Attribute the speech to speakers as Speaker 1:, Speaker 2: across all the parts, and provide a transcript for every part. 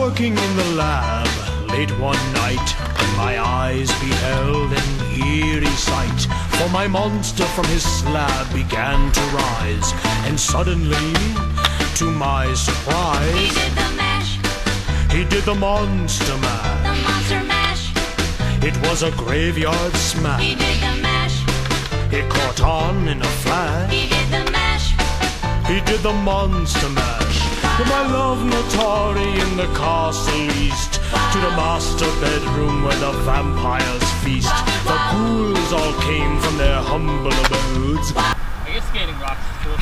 Speaker 1: working in the lab late one night, and my eyes beheld an eerie sight. For my monster from his slab began to rise, and suddenly, to my surprise,
Speaker 2: He did the mash,
Speaker 1: he did the monster mash.
Speaker 2: the monster mash.
Speaker 1: It was a graveyard smash.
Speaker 2: He did the mash,
Speaker 1: It caught on in a flash.
Speaker 2: he did the mash.
Speaker 1: He did the monster mash. From my love Natari in the castle east to the master bedroom where the vampires feast. The ghouls all came from their humble abodes.
Speaker 3: I guess skating rocks is cool.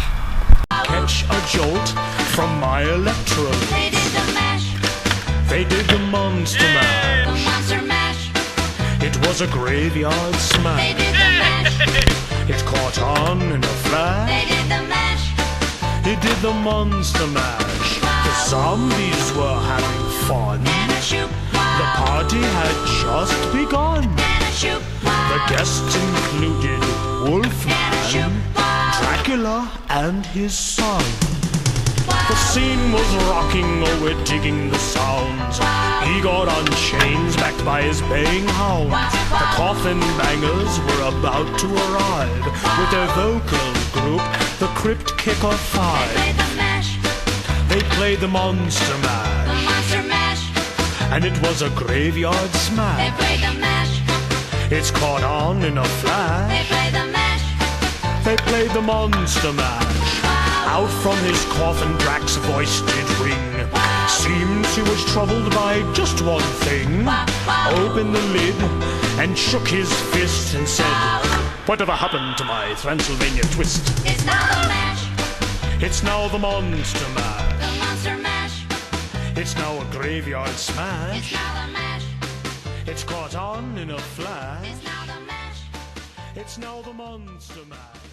Speaker 1: Catch a jolt from my electrode.
Speaker 2: They did the mash,
Speaker 1: They did the monster mash.
Speaker 2: the monster mash.
Speaker 1: It was a graveyard
Speaker 2: They
Speaker 1: smash.
Speaker 2: did the mash,
Speaker 1: It caught on in a flash.
Speaker 2: they did the mash.
Speaker 1: He did the monster mash. The zombies were having fun.
Speaker 2: And a shoot,
Speaker 1: The party had just begun.
Speaker 2: and a shoot,
Speaker 1: The guests included Wolfman, Dracula, and his son. The scene was rocking, oh, we're digging the sounds. He got on chains backed by his baying hounds. The coffin bangers were about to arrive with their vocal group, the Crypt Kicker
Speaker 2: They
Speaker 1: Five.
Speaker 2: played the mash,
Speaker 1: They played the monster
Speaker 2: the
Speaker 1: mash,
Speaker 2: monster mash.
Speaker 1: and it was a graveyard
Speaker 2: They
Speaker 1: smash.
Speaker 2: played the mash,
Speaker 1: It's caught on in a
Speaker 2: they
Speaker 1: flash.
Speaker 2: played the mash.
Speaker 1: They played the monster mash. Out from his coffin Drax's voice did ring. Seems he was troubled by just one thing. Opened the lid and shook his fist and said, "Whatever happened to my Transylvania twist?"
Speaker 2: It's now the mash,
Speaker 1: It's now the monster mash.
Speaker 2: the monster mash.
Speaker 1: It's now a graveyard
Speaker 2: It's
Speaker 1: smash.
Speaker 2: now the mash,
Speaker 1: It's caught on in a flash.
Speaker 2: it's now the mash.
Speaker 1: It's now the monster mash.